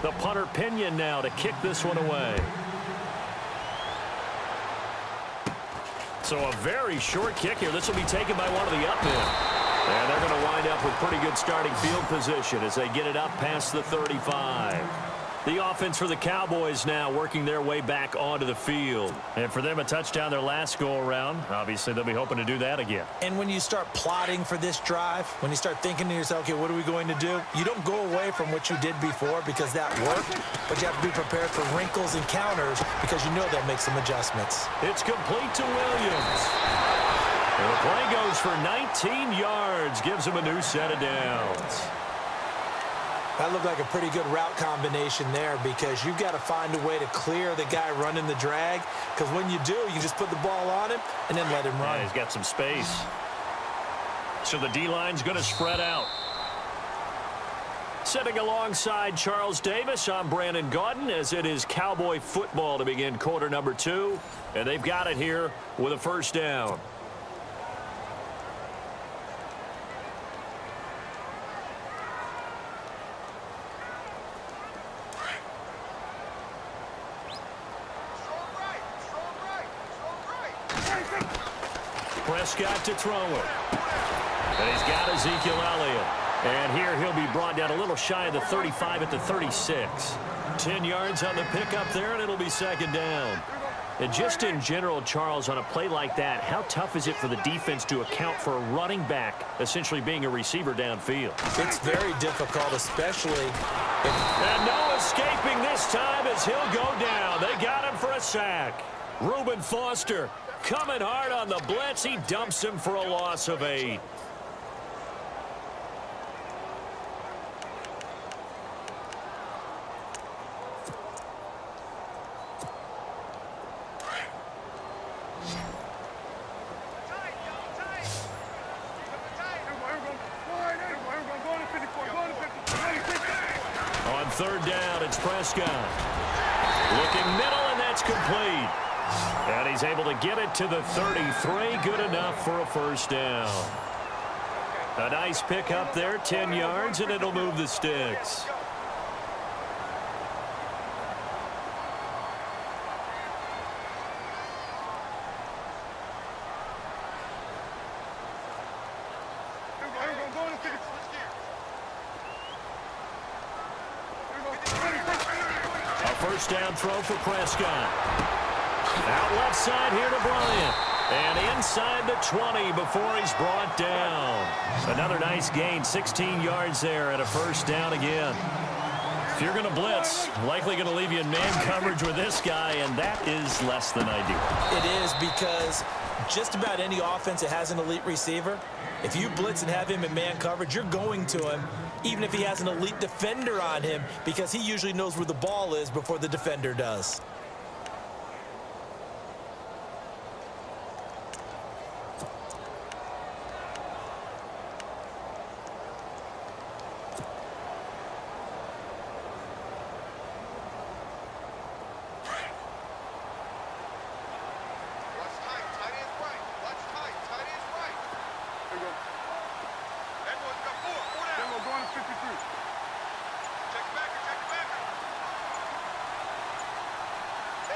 The punter Pinion now to kick this one away. So a very short kick here. This will be taken by one of the up men. And they're going to wind up with pretty good starting field position as they get it up past the 35. The offense for the Cowboys now working their way back onto the field. And for them, a touchdown their last go-around. Obviously, they'll be hoping to do that again. And when you start plotting for this drive, when you start thinking to yourself, okay, what are we going to do? You don't go away from what you did before because that worked, but you have to be prepared for wrinkles and counters because you know they'll make some adjustments. It's complete to Williams. And the play goes for 19 yards, gives him a new set of downs. That looked like a pretty good route combination there because you've got to find a way to clear the guy running the drag because when you do, you just put the ball on him and then let him run. Yeah, he's got some space. So the D-line's going to spread out. Sitting alongside Charles Davis, I'm Brandon Gaudin as it is Cowboy football to begin quarter number 2. And they've got it here with a first down. Prescott to throw it. And he's got Ezekiel Elliott. And here he'll be brought down a little shy of the 35 at the 36. 10 yards on the pickup there, and it'll be second down. And just in general, Charles, on a play like that, how tough is it for the defense to account for a running back essentially being a receiver downfield? It's very difficult, especially if... And no escaping this time as he'll go down. They got him for a sack. Reuben Foster coming hard on the blitz. He dumps him for a loss of 8. On third down, it's Prescott. Looking middle, and that's complete. And he's able to get it to the 33. Good enough for a first down. A nice pick up there, 10 yards, and it'll move the sticks. A first down throw for Prescott. Out left side here to Bryant. And inside the 20 before he's brought down. Another nice gain, 16 yards there and a first down again. If you're going to blitz, likely going to leave you in man coverage with this guy, and that is less than ideal. It is because just about any offense that has an elite receiver, if you blitz and have him in man coverage, you're going to him, even if he has an elite defender on him, because he usually knows where the ball is before the defender does.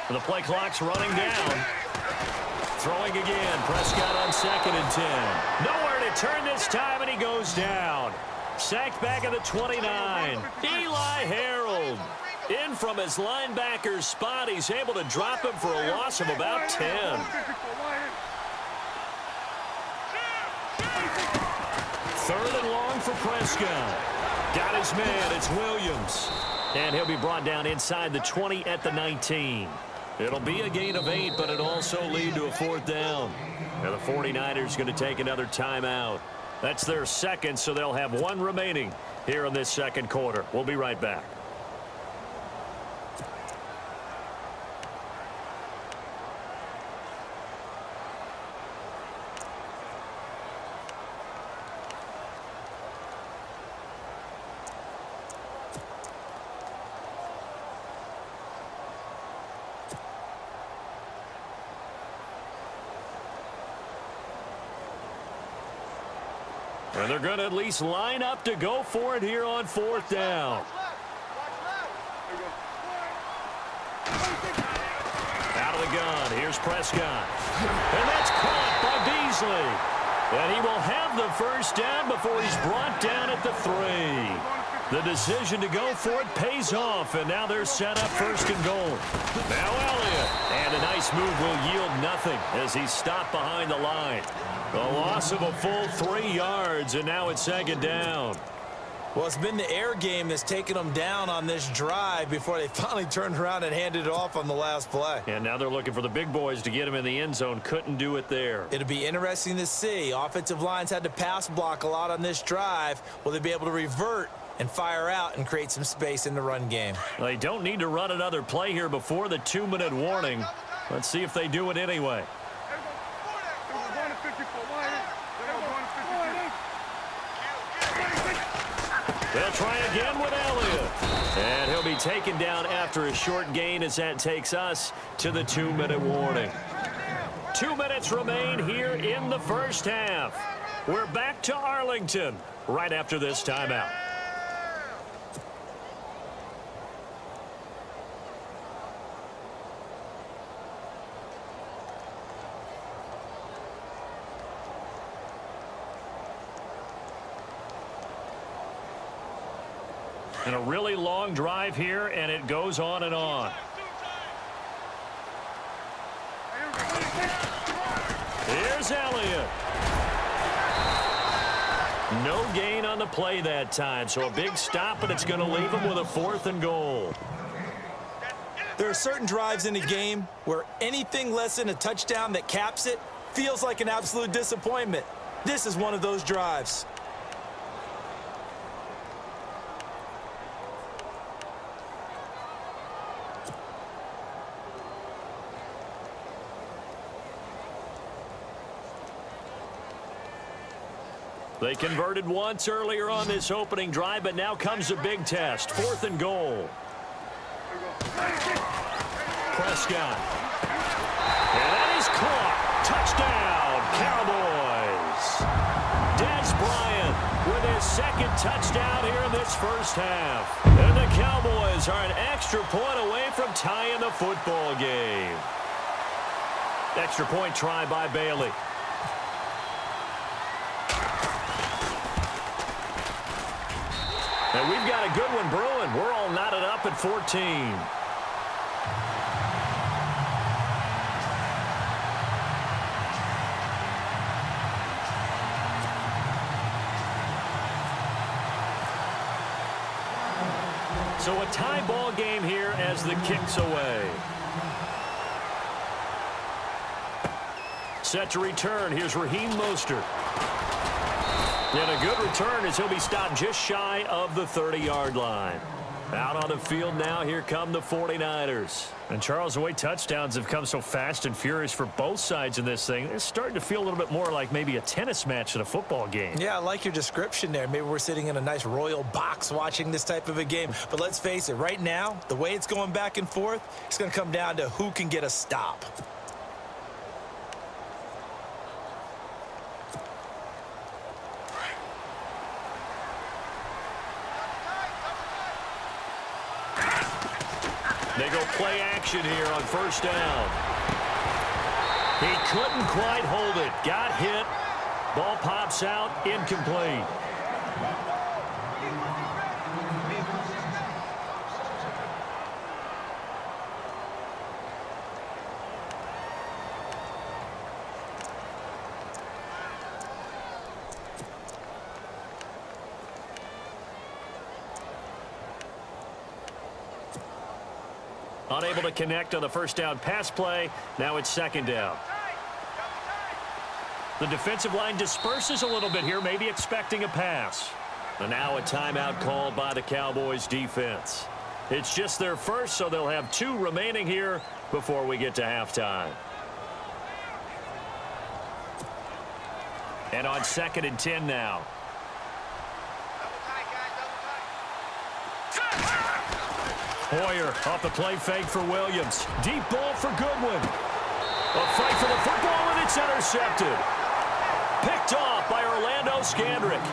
The play clock's running down. Throwing again. Prescott on 2nd and 10. Nowhere to turn this time, and he goes down. Sacked back at the 29. Eli Harold. In from his linebacker's spot. He's able to drop him for a loss of about 10. Third and long for Prescott. Got his man. It's Williams. And he'll be brought down inside the 20 at the 19. It'll be a gain of 8, but it'll also lead to a fourth down. And the 49ers going to take another timeout. That's their second, so they'll have one remaining here in this second quarter. We'll be right back. And they're going to at least line up to go for it here on fourth down. of the gun. Here's Prescott. And that's caught by Beasley. And he will have the first down before he's brought down at the 3. The decision to go for it pays off, and now they're set up first and goal. Now Elliott. And a nice move will yield nothing as he's stopped behind the line. A loss of a full 3 yards, and now it's second down. Well, it's been the air game that's taken them down on this drive before they finally turned around and handed it off on the last play. And now they're looking for the big boys to get him in the end zone. Couldn't do it there. It'll be interesting to see. Offensive lines had to pass block a lot on this drive. Will they be able to revert and fire out and create some space in the run game? They don't need to run another play here before the 2-minute warning. Let's see if they do it anyway. They'll try again with Elliott. And he'll be taken down after a short gain as that takes us to the 2-minute warning. 2 minutes remain here in the first half. We're back to Arlington right after this timeout. And a really long drive here, and it goes on and on. Here's Elliott. No gain on the play that time, so a big stop, and it's going to leave him with a 4th and goal. There are certain drives in a game where anything less than a touchdown that caps it feels like an absolute disappointment. This is one of those drives. They converted once earlier on this opening drive, but now comes a big test. 4th and goal. Prescott. And that is caught. Touchdown, Cowboys. Dez Bryant with his 2nd touchdown here in this first half. And the Cowboys are an extra point away from tying the football game. Extra point try by Bailey. And we've got a good one brewing. We're all knotted up at 14. So a tie ball game here as the kick's away. Set to return. Here's Raheem Mostert. And a good return as he'll be stopped just shy of the 30-yard line. Out on the field now, here come the 49ers. And Charles, the way touchdowns have come so fast and furious for both sides in this thing, it's starting to feel a little bit more like maybe a tennis match than a football game. Yeah, I like your description there. Maybe we're sitting in a nice royal box watching this type of a game. But let's face it, right now, the way it's going back and forth, it's going to come down to who can get a stop. They go play action here on first down. He couldn't quite hold it. Got hit. Ball pops out. Incomplete. Unable to connect on the first down pass play. Now it's second down. The defensive line disperses a little bit here, maybe expecting a pass. And now a timeout called by the Cowboys defense. It's just their first, so they'll have 2 remaining here before we get to halftime. And on 2nd and 10 now. Hoyer off the play fake for Williams. Deep ball for Goodwin. A fight for the football, and it's intercepted. Picked off by Orlando Scandrick.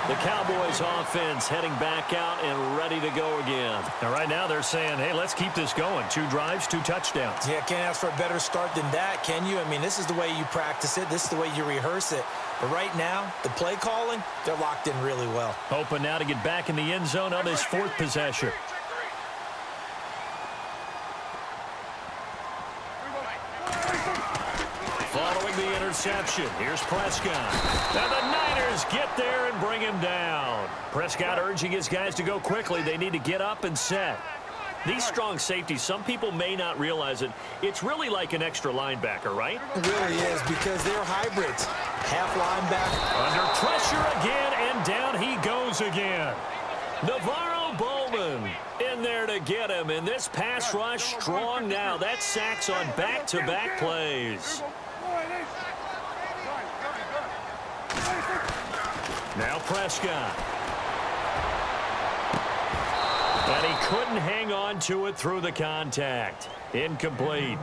The Cowboys offense heading back out and ready to go again. And right now they're saying, hey, let's keep this going. 2 drives, 2 touchdowns. Yeah, can't ask for a better start than that, can you? I mean, this is the way you practice it. This is the way you rehearse it. But right now, the play calling, they're locked in really well. Hoping now to get back in the end zone on this 4th possession. Following the interception, here's Prescott. And the Niners get there and bring him down. Prescott urging his guys to go quickly. They need to get up and set. These strong safeties, some people may not realize it. It's really like an extra linebacker, right? It really is, because they're hybrids. Half linebacker. Under pressure again, and down he goes again. Navarro Bowman in there to get him. And this pass rush strong now. That's sacks on back-to-back plays. Now Prescott. And he couldn't hang on to it through the contact. Incomplete.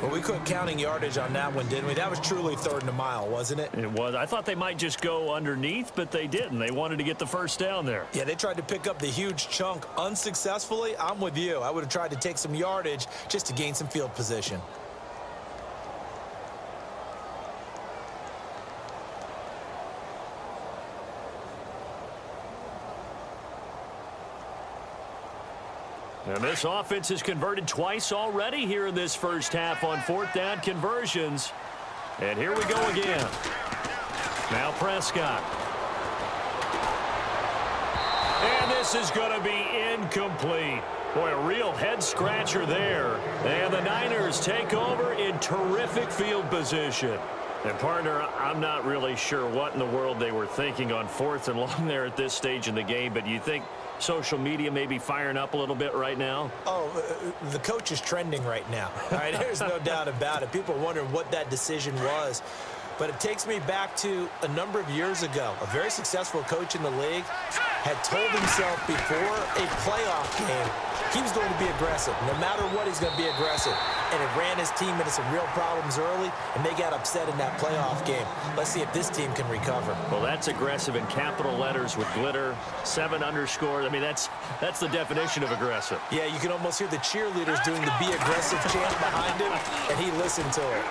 Well, we quit counting yardage on that one, didn't we? That was truly 3rd and a mile, wasn't it? It was. I thought they might just go underneath, but they didn't. They wanted to get the first down there. Yeah, they tried to pick up the huge chunk unsuccessfully. I'm with you. I would have tried to take some yardage just to gain some field position. And this offense has converted twice already here in this first half on 4th down conversions. And here we go again. Now Prescott. And this is going to be incomplete. Boy, a real head-scratcher there. And the Niners take over in terrific field position. And, partner, I'm not really sure what in the world they were thinking on 4th and long there at this stage in the game, but you think social media may be firing up a little bit right now? Oh, the coach is trending right now. All right, there's no doubt about it. People are wondering what that decision was. But it takes me back to a number of years ago. A very successful coach in the league had told himself before a playoff game he was going to be aggressive. No matter what, he's going to be aggressive. And it ran his team into some real problems early, and they got upset in that playoff game. Let's see if this team can recover. Well, that's aggressive in capital letters with glitter, 7 underscore. I mean, that's the definition of aggressive. Yeah, you can almost hear the cheerleaders doing the be aggressive chant behind him, and he listened to it.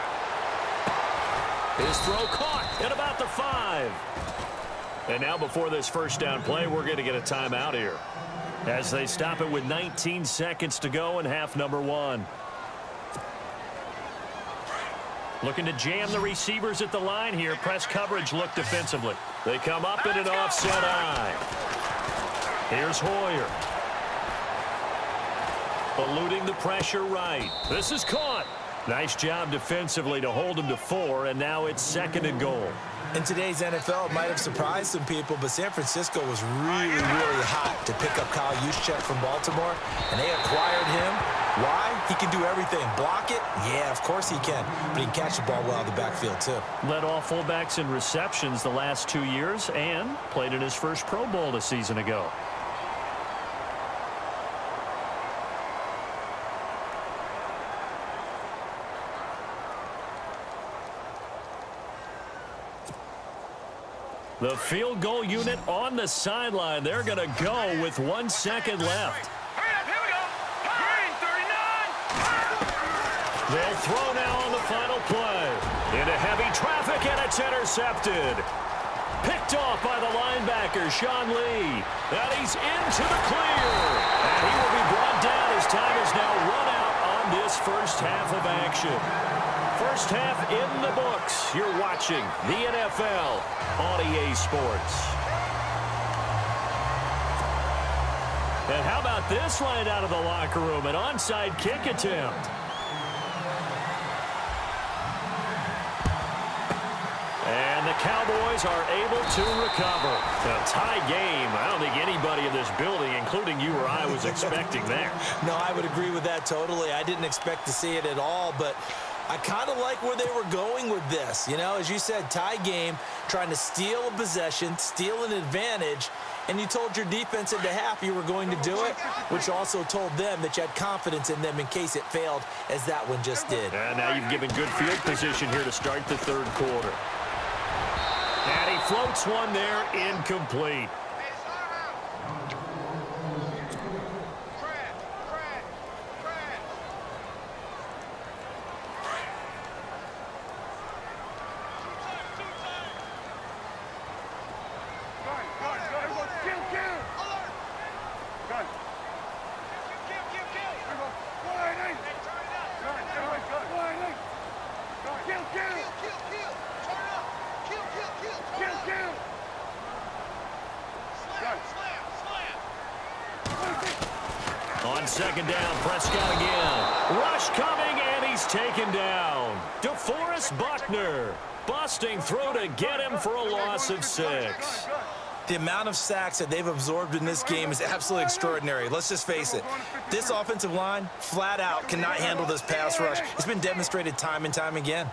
His throw caught at about the 5. And now before this first down play, we're going to get a timeout here as they stop it with 19 seconds to go in half number 1. Looking to jam the receivers at the line here. Press coverage look defensively. They come up in an offset eye. Here's Hoyer. Eluding the pressure right. This is caught. Nice job defensively to hold him to 4, and now it's 2nd and goal. In today's NFL, it might have surprised some people, but San Francisco was really, really hot to pick up Kyle Juszczyk from Baltimore, and they acquired him. Why? He can do everything. Block it? Yeah, of course he can. But he can catch the ball well in the backfield, too. Led all fullbacks in receptions the last 2 years and played in his first Pro Bowl a season ago. The field goal unit on the sideline. They're going to go with 1 second left. Here we go. Green 39. They'll throw now on the final play. Into heavy traffic, and it's intercepted. Picked off by the linebacker, Sean Lee. And he's into the clear. And he will be brought down as time is now run out on this first half of action. First half in the books. You're watching the NFL on EA Sports. And how about this line out of the locker room? An onside kick attempt. And the Cowboys are able to recover. A tie game. I don't think anybody in this building, including you or I, was expecting that. No, I would agree with that totally. I didn't expect to see it at all, but I kind of like where they were going with this. You know, as you said, tie game, trying to steal a possession, steal an advantage, and you told your defense at the half you were going to do it, which also told them that you had confidence in them in case it failed, as that one just did. And now you've given good field position here to start the third quarter. And he floats one there, incomplete. On second down, Prescott again. Rush coming, and he's taken down. DeForest Buckner busting through to get him for a loss of 6. The amount of sacks that they've absorbed in this game is absolutely extraordinary. Let's just face it. This offensive line, flat out, cannot handle this pass rush. It's been demonstrated time and time again.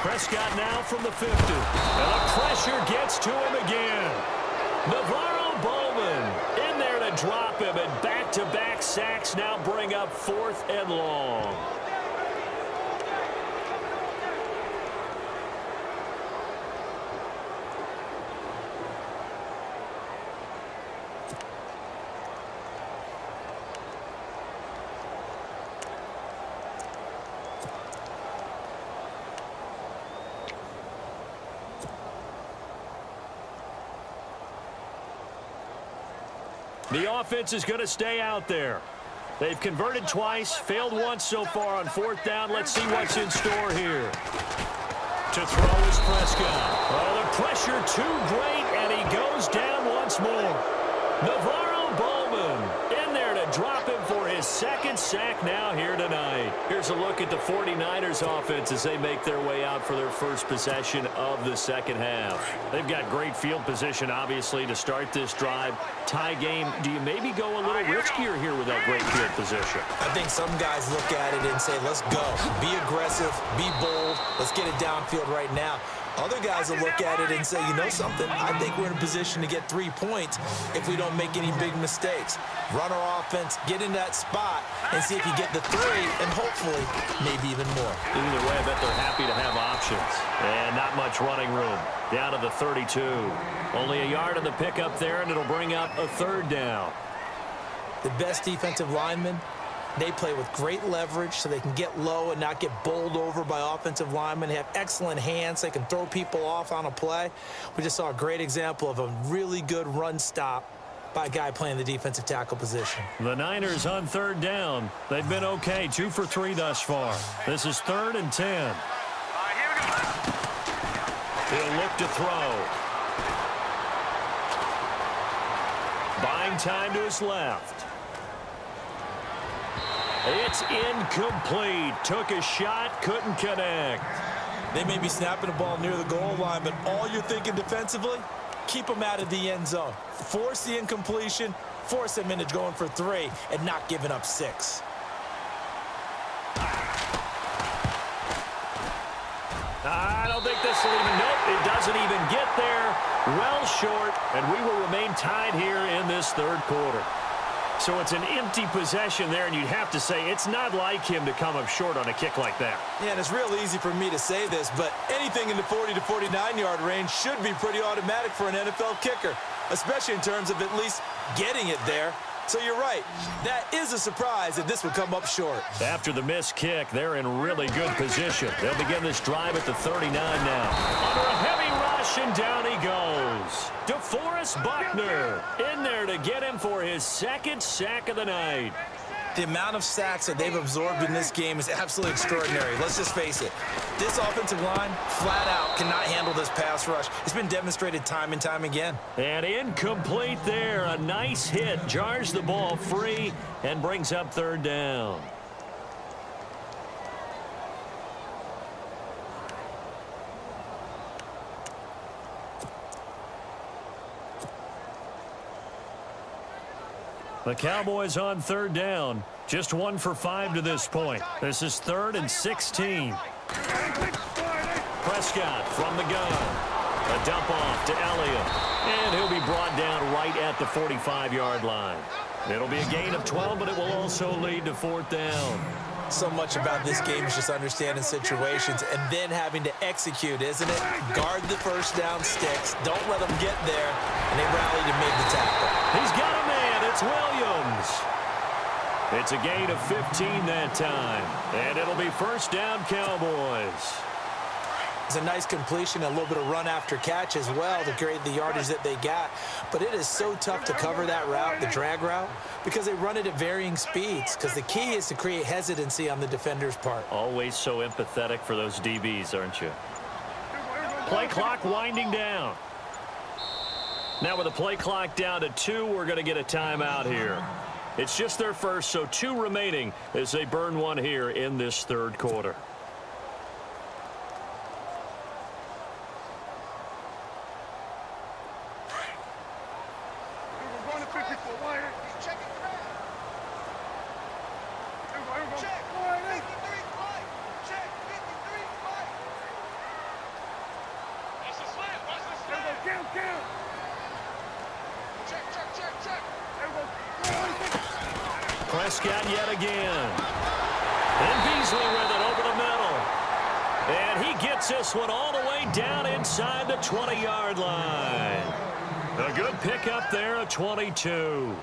Prescott now from the 50. And the pressure gets to him again. Navarro Bowman in there to drop him, and back-to-back sacks now bring up 4th and long. The offense is going to stay out there. They've converted twice, failed once so far on 4th down. Let's see what's in store here. To throw is Prescott. Oh, the pressure too great, and he goes down once more. Navarro Bowman in there to drop him for his 2nd sack now here tonight. Here's a look at the 49ers offense as they make their way out for their first possession of the second half. They've got great field position, obviously, to start this drive. Tie game, do you maybe go a little riskier here with that great field position? I think some guys look at it and say, let's go. Be aggressive, be bold, let's get it downfield right now. Other guys will look at it and say, you know something? I think we're in a position to get 3 points if we don't make any big mistakes. Run our offense, get in that spot, and see if you get the 3, and hopefully, maybe even more. Either way, I bet they're happy to have options. And not much running room. Down to the 32. Only a yard of the pickup there, and it'll bring up a 3rd down. The best defensive linemen, they play with great leverage so they can get low and not get bowled over by offensive linemen. They have excellent hands. They can throw people off on a play. We just saw a great example of a really good run stop by a guy playing the defensive tackle position. The Niners on 3rd down. They've been okay, 2 for 3 thus far. This is 3rd and 10. He'll look to throw. Buying time to his left. It's incomplete. Took a shot, couldn't connect. They may be snapping the ball near the goal line, but all you're thinking defensively, keep them out of the end zone. Force the incompletion, force them into going for 3, and not giving up 6. I don't think this will even, nope, it doesn't even get there. Well short, and we will remain tied here in this 3rd quarter. So it's an empty possession there, and you'd have to say it's not like him to come up short on a kick like that. Yeah, and it's real easy for me to say this, but anything in the 40 to 49-yard range should be pretty automatic for an NFL kicker, especially in terms of at least getting it there. So you're right. That is a surprise that this would come up short. After the missed kick, they're in really good position. They'll begin this drive at the 39 now. Under a heavy rush, and down he goes. DeForest Buckner in there to get him for his 2nd sack of the night. The amount of sacks that they've absorbed in this game is absolutely extraordinary. Let's just face it. This offensive line, flat out, cannot handle this pass rush. It's been demonstrated time and time again. And incomplete there. A nice hit. Jars the ball free and brings up 3rd down. The Cowboys on 3rd down. Just 1 for 5 to this point. This is 3rd and 16. Prescott from the gun. A dump off to Elliott. And he'll be brought down right at the 45-yard line. It'll be a gain of 12, but it will also lead to 4th down. So much about this game is just understanding situations and then having to execute, isn't it? Guard the first down sticks. Don't let them get there. And they rallied and made the tackle. He's got a man. It's Williams. It's a gain of 15 that time. And it'll be first down, Cowboys. It's a nice completion, a little bit of run after catch as well to create the yardage that they got. But it is so tough to cover that route, the drag route, because they run it at varying speeds. Because the key is to create hesitancy on the defender's part. Always so empathetic for those DBs, aren't you? Play clock winding down. Now with the play clock down to 2, we're going to get a timeout here. It's just their first, so 2 remaining as they burn one here in this third quarter. Prescott yet again. And Beasley with it over the middle. And he gets this one all the way down inside the 20-yard line. A good pickup there of 22.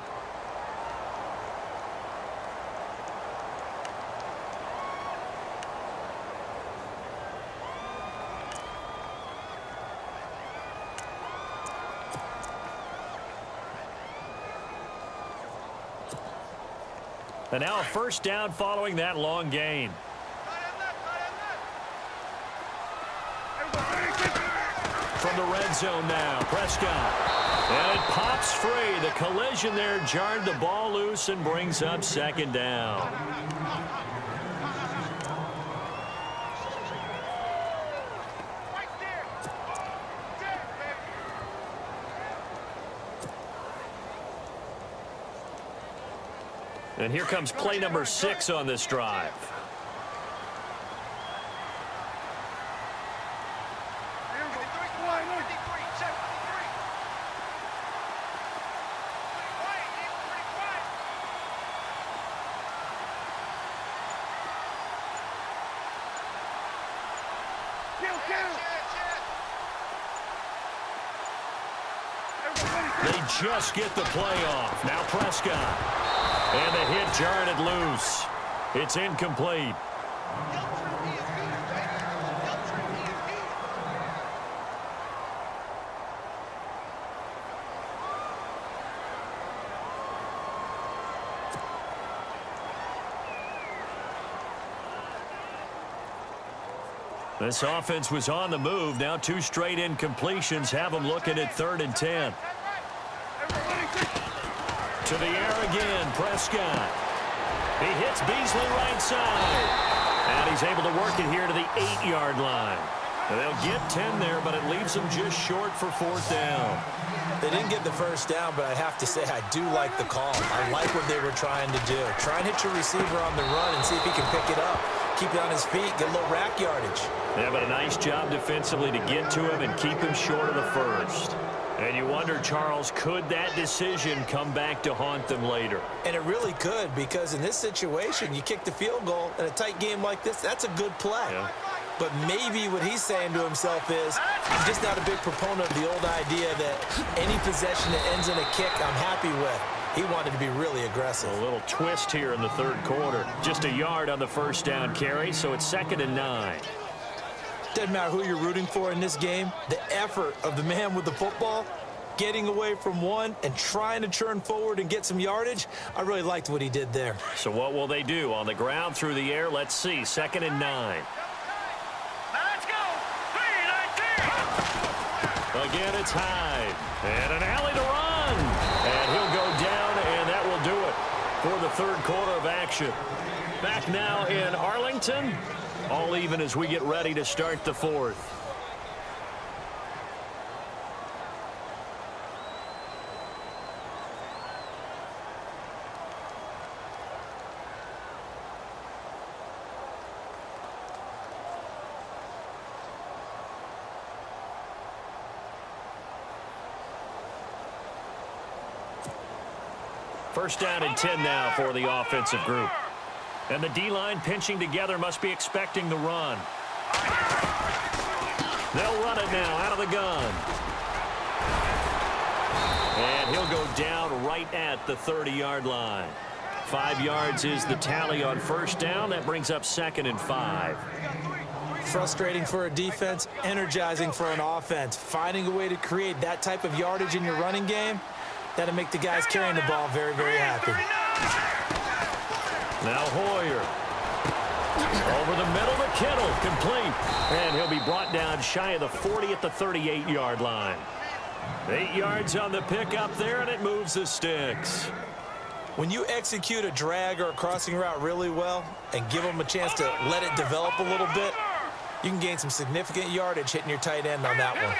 And now a first down following that long gain. From the red zone now, Prescott. And it pops free. The collision there jarred the ball loose and brings up second down. And here comes play number 6 on this drive. They just get the play off. Now Prescott. And the hit jarred it loose. It's incomplete. This offense was on the move. Now 2 straight incompletions have them looking at 3rd and 10. To the air again, Prescott. He hits Beasley right side. And he's able to work it here to the 8-yard line. And they'll get 10 there, but it leaves them just short for 4th down. They didn't get the first down, but I have to say I do like the call. I like what they were trying to do. Try and hit your receiver on the run and see if he can pick it up. Keep it on his feet, get a little rack yardage. Yeah, but a nice job defensively to get to him and keep him short of the first. And you wonder, Charles, could that decision come back to haunt them later? And it really could, because in this situation, you kick the field goal in a tight game like this, that's a good play. Yeah. But maybe what he's saying to himself is, I'm just not a big proponent of the old idea that any possession that ends in a kick I'm happy with. He wanted to be really aggressive. A little twist here in the third quarter. Just a yard on the first down carry, so it's 2nd and 9. Doesn't matter who you're rooting for in this game. The effort of the man with the football, getting away from one and trying to turn forward and get some yardage, I really liked what he did there. So what will they do? On the ground, through the air, let's see. 2nd and 9. Let's go. 3-19. Again, it's Hyde. And an alley to run. And he'll go down, and that will do it for the third quarter of action. Back now in Arlington. All even as we get ready to start the fourth. First down and 10 now for the offensive group. And the D-line pinching together must be expecting the run. They'll run it now out of the gun. And he'll go down right at the 30-yard line. 5 yards is the tally on first down. That brings up 2nd and 5. Frustrating for a defense, energizing for an offense. Finding a way to create that type of yardage in your running game, that'll make the guys carrying the ball very, very happy. Now Hoyer. Over the middle to Kittle. Complete. And he'll be brought down shy of the 40 at the 38-yard line. 8 yards on the pickup there, and it moves the sticks. When you execute a drag or a crossing route really well and give them a chance to let it develop a little bit, you can gain some significant yardage hitting your tight end on that one.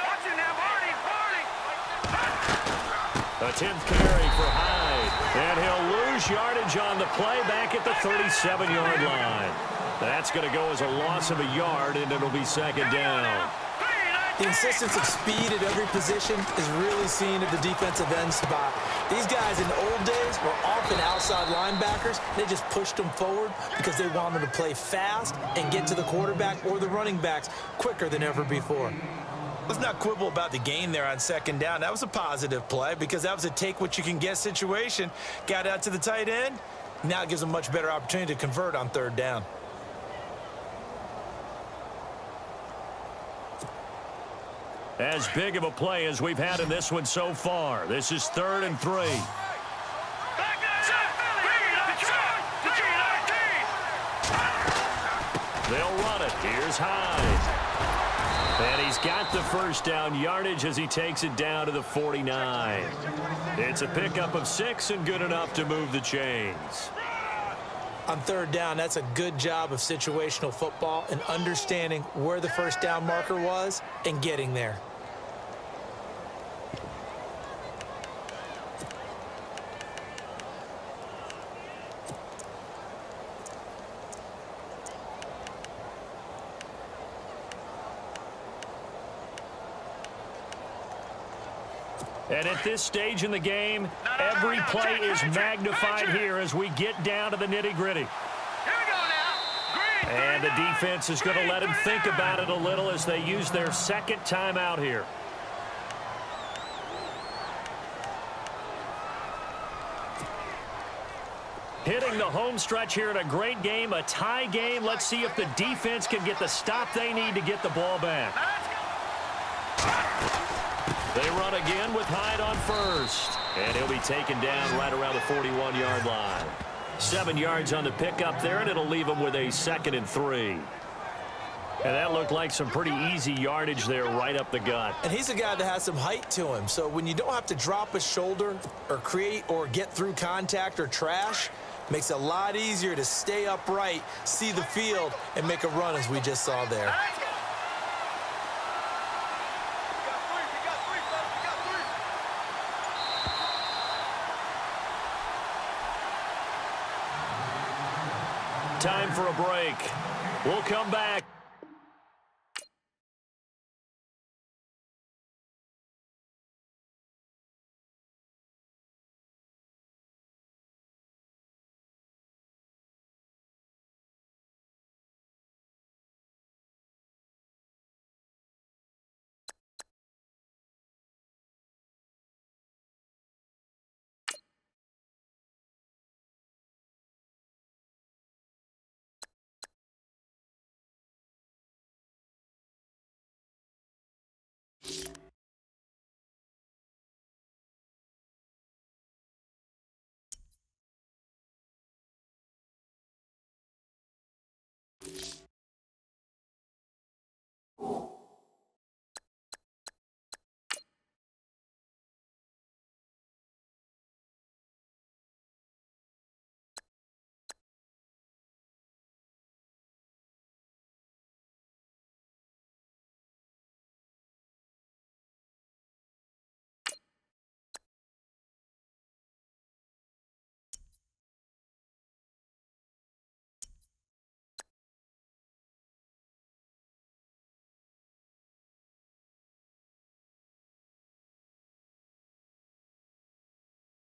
A 10th carry for Hyde. And he'll lose yardage on the play back at the 37-yard line. That's going to go as a loss of a yard, and it'll be 2nd down. The insistence of speed at every position is really seen at the defensive end spot. These guys in the old days were often outside linebackers. They just pushed them forward because they wanted to play fast and get to the quarterback or the running backs quicker than ever before. Let's not quibble about the gain there on 2nd down. That was a positive play because that was a take-what-you-can-get situation. Got out to the tight end. Now it gives them a much better opportunity to convert on 3rd down. As big of a play as we've had in this one so far. This is 3rd and 3. They'll run it. Here's Hyde. And he's got the first down yardage as he takes it down to the 49. It's a pickup of 6 and good enough to move the chains. On 3rd down, that's a good job of situational football and understanding where the first down marker was and getting there. And at this stage in the game, every play is magnified here as we get down to the nitty-gritty. And the defense is going to let him think about it a little as they use their 2nd timeout here. Hitting the home stretch here in a great game, a tie game. Let's see if the defense can get the stop they need to get the ball back. They run again with Hyde on first. And he'll be taken down right around the 41-yard line. 7 yards on the pickup there, and it'll leave him with a 2nd and 3. And that looked like some pretty easy yardage there right up the gut. And he's a guy that has some height to him. So when you don't have to drop a shoulder or create or get through contact or trash, makes it a lot easier to stay upright, see the field, and make a run as we just saw there. Time for a break. We'll come back